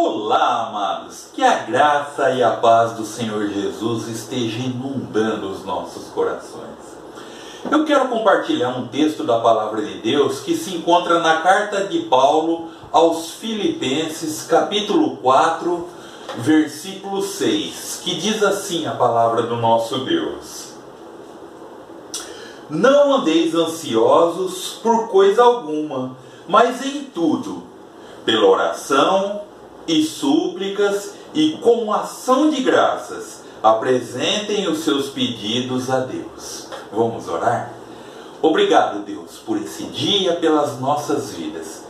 Olá, amados, que a graça e a paz do Senhor Jesus esteja inundando os nossos corações. Eu quero compartilhar um texto da Palavra de Deus que se encontra na carta de Paulo aos Filipenses, capítulo 4, versículo 6, que diz assim a palavra do nosso Deus: Não andeis ansiosos por coisa alguma, mas em tudo, pela oração e súplicas e com ação de graças, apresentem os seus pedidos a Deus. Vamos orar? Obrigado, Deus, por esse dia, pelas nossas vidas.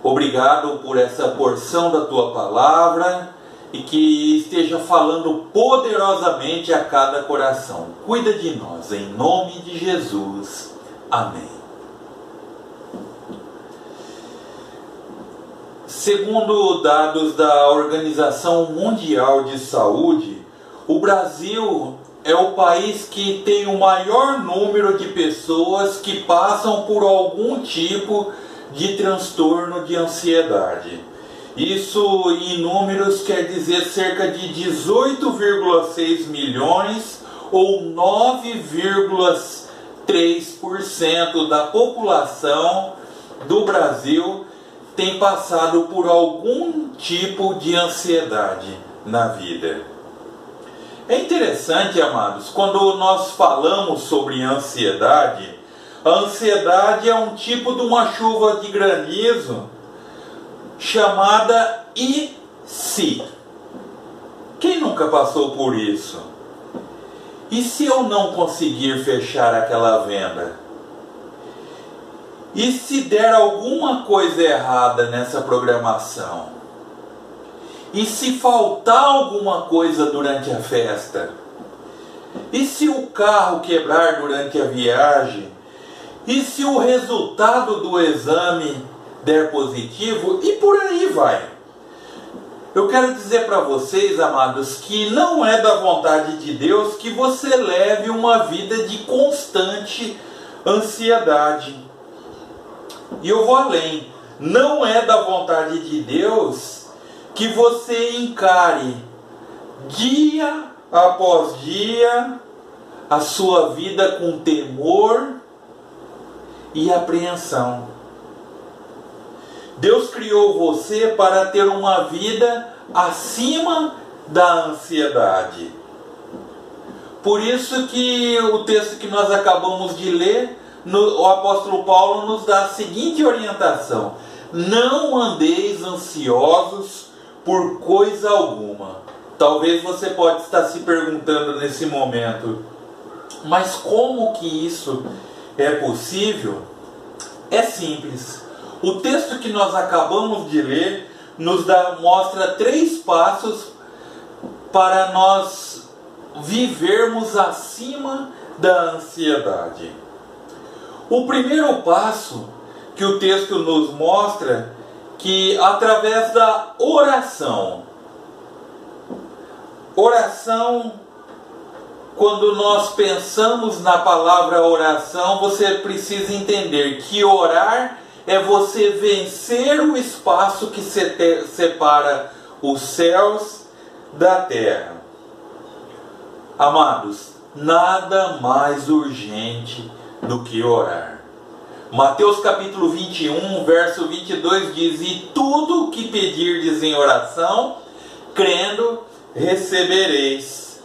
Obrigado por essa porção da Tua Palavra e que esteja falando poderosamente a cada coração. Cuida de nós, em nome de Jesus. Amém. Segundo dados da Organização Mundial de Saúde, o Brasil é o país que tem o maior número de pessoas que passam por algum tipo de transtorno de ansiedade. Isso em números quer dizer cerca de 18,6 milhões ou 9,3% da população do Brasil tem passado por algum tipo de ansiedade na vida. É interessante, amados, quando nós falamos sobre ansiedade, a ansiedade é um tipo de uma chuva de granizo chamada "e se?". Quem nunca passou por isso? E se eu não conseguir fechar aquela venda? E se der alguma coisa errada nessa programação? E se faltar alguma coisa durante a festa? E se o carro quebrar durante a viagem? E se o resultado do exame der positivo? E por aí vai. Eu quero dizer para vocês, amados, que não é da vontade de Deus que você leve uma vida de constante ansiedade. E eu vou além. Não é da vontade de Deus que você encare dia após dia a sua vida com temor e apreensão. Deus criou você para ter uma vida acima da ansiedade. Por isso que o texto que nós acabamos de ler, o apóstolo Paulo nos dá a seguinte orientação: não andeis ansiosos por coisa alguma. Talvez você pode estar se perguntando nesse momento, mas como que isso é possível? É simples. O texto que nós acabamos de ler mostra 3 passos para nós vivermos acima da ansiedade. O primeiro passo que o texto nos mostra, que através da oração, quando nós pensamos na palavra oração, você precisa entender que orar é você vencer o espaço que separa os céus da terra. Amados, nada mais urgente do que orar. Mateus capítulo 21, verso 22 diz: E tudo o que pedirdes em oração, crendo, recebereis.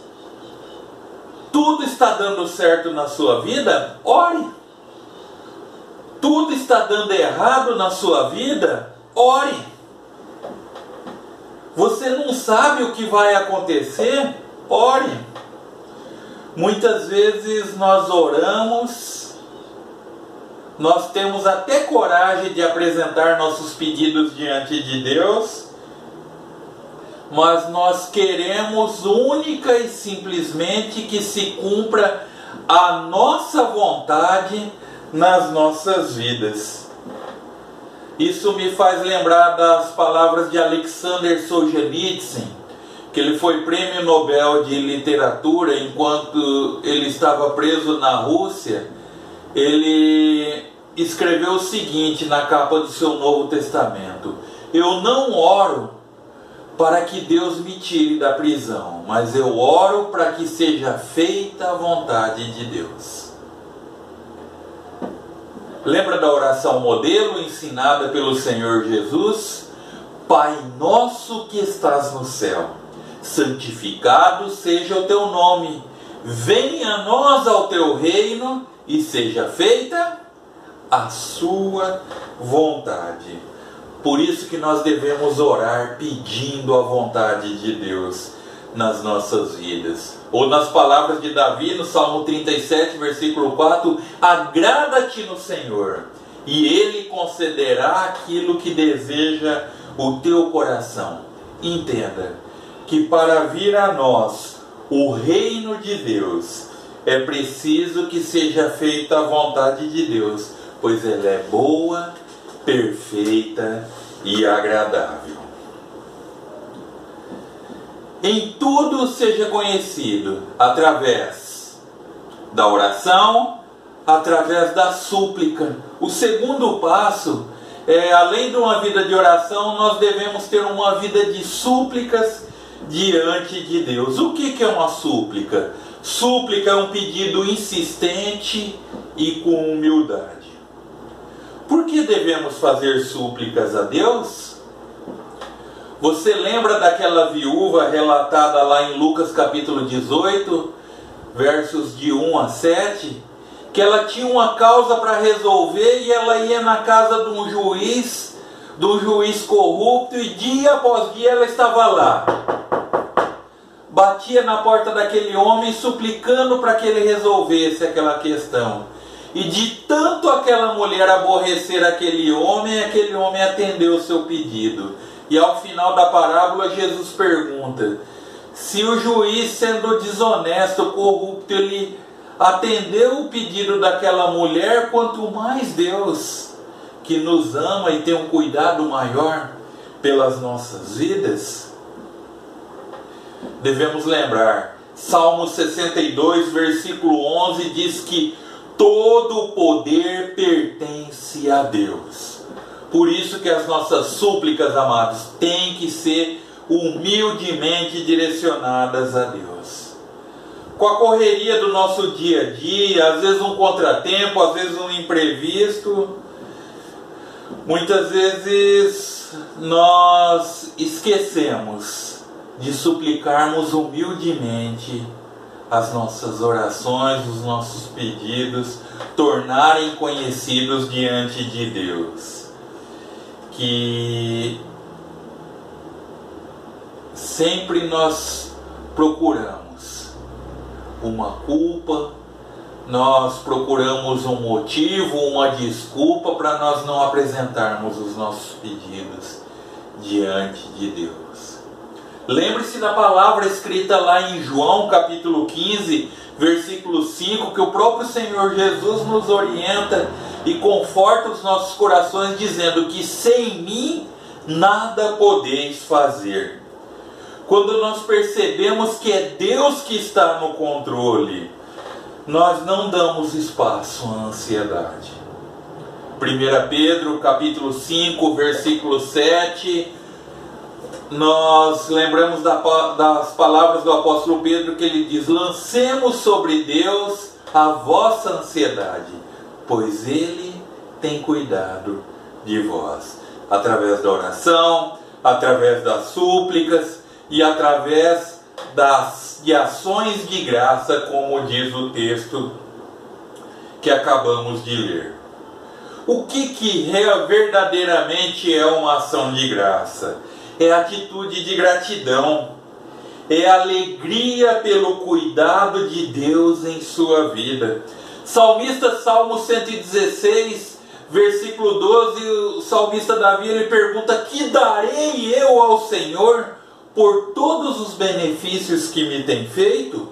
Tudo está dando certo na sua vida? Ore. Tudo está dando errado na sua vida? Ore. Você não sabe o que vai acontecer? Ore. Muitas vezes nós oramos, nós temos até coragem de apresentar nossos pedidos diante de Deus, mas nós queremos única e simplesmente que se cumpra a nossa vontade nas nossas vidas. Isso me faz lembrar das palavras de Alexander Solzhenitsyn, que ele foi prêmio Nobel de Literatura enquanto ele estava preso na Rússia. Ele escreveu o seguinte na capa do seu Novo Testamento: Eu não oro para que Deus me tire da prisão, mas eu oro para que seja feita a vontade de Deus. Lembra da oração modelo ensinada pelo Senhor Jesus? Pai nosso que estás no céu, santificado seja o teu nome, venha a nós ao teu reino e seja feita a sua vontade. Por isso que nós devemos orar pedindo a vontade de Deus nas nossas vidas. Ou nas palavras de Davi, no Salmo 37, versículo 4, agrada-te no Senhor, e Ele concederá aquilo que deseja o teu coração. Entenda que para vir a nós o reino de Deus, é preciso que seja feita a vontade de Deus, pois ela é boa, perfeita e agradável. Em tudo seja conhecido através da oração, através da súplica. O segundo passo é, além de uma vida de oração, nós devemos ter uma vida de súplicas diante de Deus. O que é uma súplica? Súplica é um pedido insistente e com humildade. Por que devemos fazer súplicas a Deus? Você lembra daquela viúva relatada lá em Lucas capítulo 18, versos de 1 a 7? Que ela tinha uma causa para resolver e ela ia na casa de um juiz corrupto, e dia após dia ela estava lá. Batia na porta daquele homem suplicando para que ele resolvesse aquela questão. E de tanto aquela mulher aborrecer aquele homem atendeu o seu pedido. E ao final da parábola Jesus pergunta: se o juiz, sendo desonesto, corrupto, ele atendeu o pedido daquela mulher, quanto mais Deus, que nos ama e tem um cuidado maior pelas nossas vidas. Devemos lembrar, Salmo 62, versículo 11 diz que todo o poder pertence a Deus. Por isso que as nossas súplicas, amados, têm que ser humildemente direcionadas a Deus. Com a correria do nosso dia a dia, às vezes um contratempo, às vezes um imprevisto, muitas vezes nós esquecemos de suplicarmos humildemente as nossas orações, os nossos pedidos, tornarem conhecidos diante de Deus. Que sempre nós procuramos uma culpa, nós procuramos um motivo, uma desculpa para nós não apresentarmos os nossos pedidos diante de Deus. Lembre-se da palavra escrita lá em João capítulo 15, versículo 5, que o próprio Senhor Jesus nos orienta e conforta os nossos corações, dizendo que sem mim nada podeis fazer. Quando nós percebemos que é Deus que está no controle, nós não damos espaço à ansiedade. 1 Pedro capítulo 5, versículo 7, nós lembramos das palavras do apóstolo Pedro, que ele diz: lancemos sobre Deus a vossa ansiedade, pois Ele tem cuidado de vós. Através da oração, através das súplicas e através de ações de graça, como diz o texto que acabamos de ler. O que verdadeiramente é uma ação de graça? É atitude de gratidão, é alegria pelo cuidado de Deus em sua vida. Salmista, Salmo 116, versículo 12, o salmista Davi, ele pergunta: que darei eu ao Senhor por todos os benefícios que me tem feito?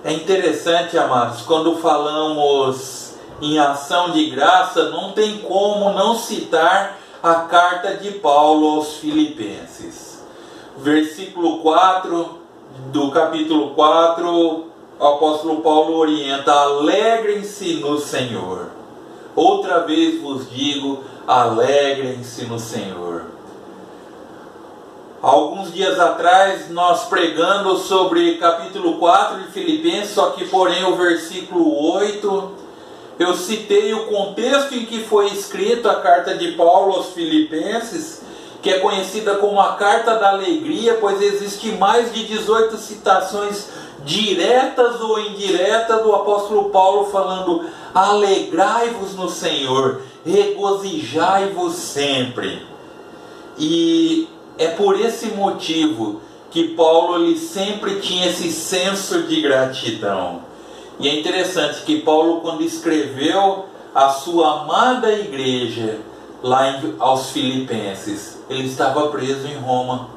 É interessante, amados, quando falamos em ação de graça, não tem como não citar a carta de Paulo aos Filipenses. Versículo 4 do capítulo 4, o apóstolo Paulo orienta: alegrem-se no Senhor. Outra vez vos digo, alegrem-se no Senhor. Alguns dias atrás, nós pregando sobre capítulo 4 de Filipenses, só que porém o versículo 8, eu citei o contexto em que foi escrita a carta de Paulo aos Filipenses, que é conhecida como a Carta da Alegria, pois existe mais de 18 citações diretas ou indiretas do apóstolo Paulo falando: alegrai-vos no Senhor, regozijai-vos sempre. E é por esse motivo que Paulo ele sempre tinha esse senso de gratidão. E é interessante que Paulo, quando escreveu a sua amada igreja lá aos Filipenses, ele estava preso em Roma.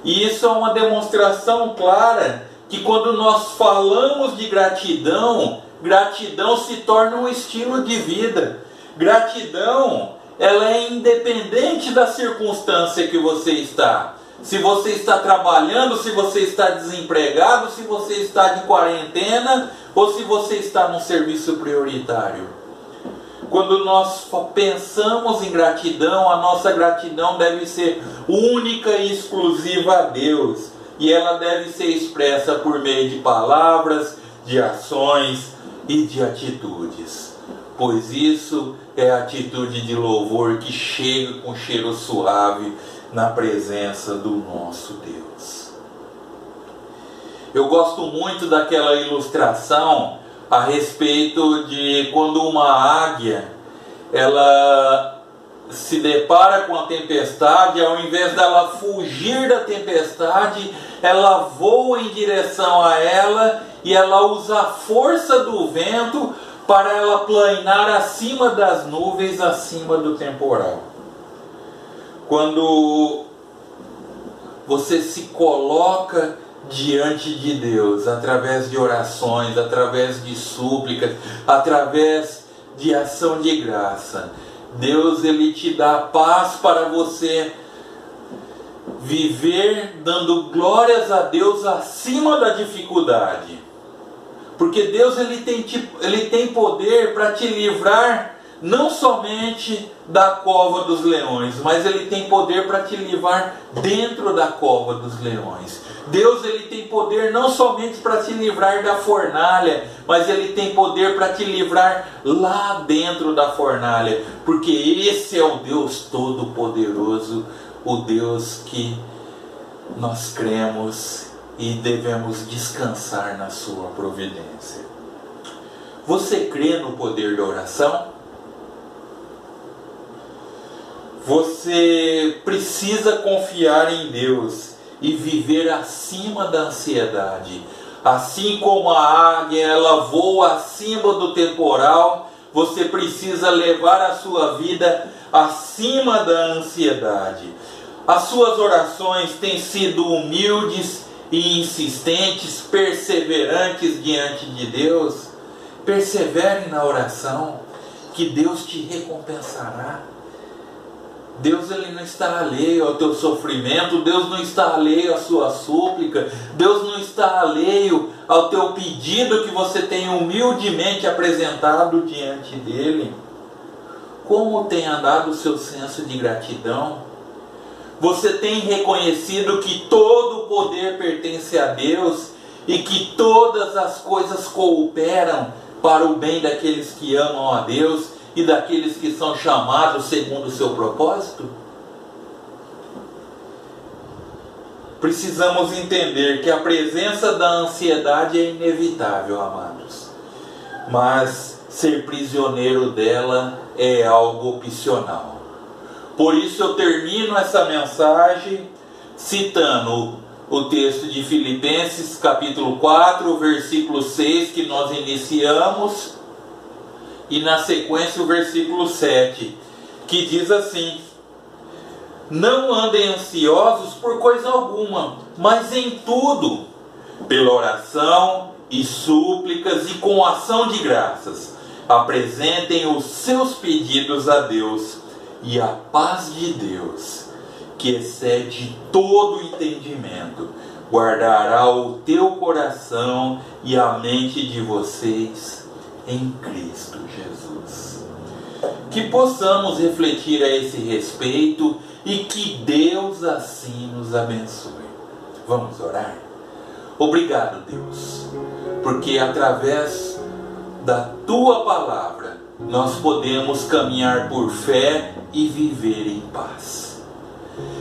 E isso é uma demonstração clara que quando nós falamos de gratidão, gratidão se torna um estilo de vida. Gratidão, ela é independente da circunstância que você está. Se você está trabalhando, se você está desempregado, se você está de quarentena ou se você está num serviço prioritário. Quando nós pensamos em gratidão, a nossa gratidão deve ser única e exclusiva a Deus. E ela deve ser expressa por meio de palavras, de ações e de atitudes. Pois isso é a atitude de louvor que chega com cheiro suave na presença do nosso Deus. Eu gosto muito daquela ilustração a respeito de quando uma águia ela se depara com a tempestade, ao invés dela fugir da tempestade, ela voa em direção a ela e ela usa a força do vento para ela planar acima das nuvens, acima do temporal. Quando você se coloca diante de Deus, através de orações, através de súplicas, através de ação de graça, Deus ele te dá paz para você viver dando glórias a Deus acima da dificuldade. Porque Deus ele tem poder para te livrar não somente da cova dos leões, mas ele tem poder para te livrar dentro da cova dos leões. Deus ele tem poder não somente para te livrar da fornalha, mas ele tem poder para te livrar lá dentro da fornalha, porque esse é o Deus Todo-Poderoso, o Deus que nós cremos e devemos descansar na sua providência. Você crê no poder da oração? Você precisa confiar em Deus e viver acima da ansiedade. Assim como a águia ela voa acima do temporal, você precisa levar a sua vida acima da ansiedade. As suas orações têm sido humildes e insistentes, perseverantes diante de Deus. Persevere na oração, que Deus te recompensará. Deus ele não está alheio ao teu sofrimento, Deus não está alheio à sua súplica, Deus não está alheio ao teu pedido que você tem humildemente apresentado diante dele. Como tem andado o seu senso de gratidão? Você tem reconhecido que todo o poder pertence a Deus e que todas as coisas cooperam para o bem daqueles que amam a Deus e daqueles que são chamados segundo o seu propósito? Precisamos entender que a presença da ansiedade é inevitável, amados. Mas ser prisioneiro dela é algo opcional. Por isso eu termino essa mensagem citando o texto de Filipenses capítulo 4, versículo 6, que nós iniciamos, e na sequência o versículo 7, que diz assim: não andem ansiosos por coisa alguma, mas em tudo, pela oração e súplicas e com ação de graças, apresentem os seus pedidos a Deus, e a paz de Deus, que excede todo entendimento, guardará o teu coração e a mente de vocês em Cristo Jesus. Que possamos refletir a esse respeito e que Deus assim nos abençoe. Vamos orar? Obrigado, Deus, porque através da Tua palavra nós podemos caminhar por fé e viver em paz.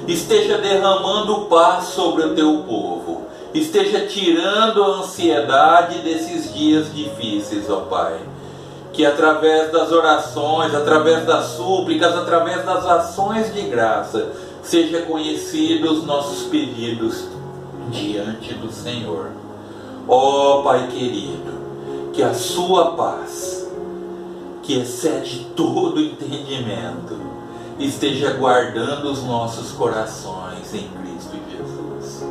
Esteja derramando paz sobre o Teu povo. Esteja tirando a ansiedade desses dias difíceis, ó Pai. Que através das orações, através das súplicas, através das ações de graça, seja conhecidos os nossos pedidos diante do Senhor. Ó Pai querido, que a Sua paz, que excede todo entendimento, esteja guardando os nossos corações em Cristo Jesus.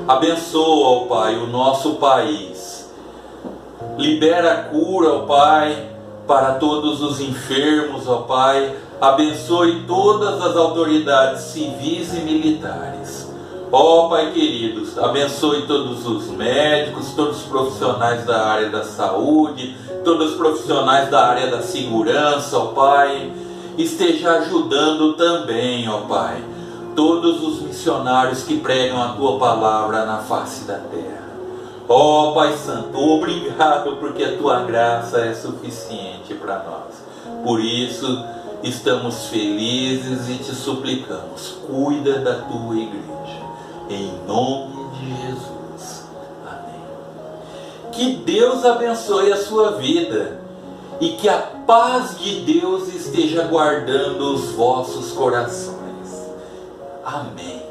Abençoa, ó Pai, o nosso país. Libera a cura, ó Pai, para todos os enfermos, ó Pai. Abençoe todas as autoridades civis e militares. Ó Pai queridos, abençoe todos os médicos, todos os profissionais da área da saúde, todos os profissionais da área da segurança, ó Pai. Esteja ajudando também, ó Pai, todos os missionários que pregam a Tua palavra na face da terra. Ó Pai Santo, obrigado porque a Tua graça é suficiente para nós. Por isso, estamos felizes e Te suplicamos, cuida da Tua igreja. Em nome de Jesus. Amém. Que Deus abençoe a sua vida e que a paz de Deus esteja guardando os vossos corações. Amém.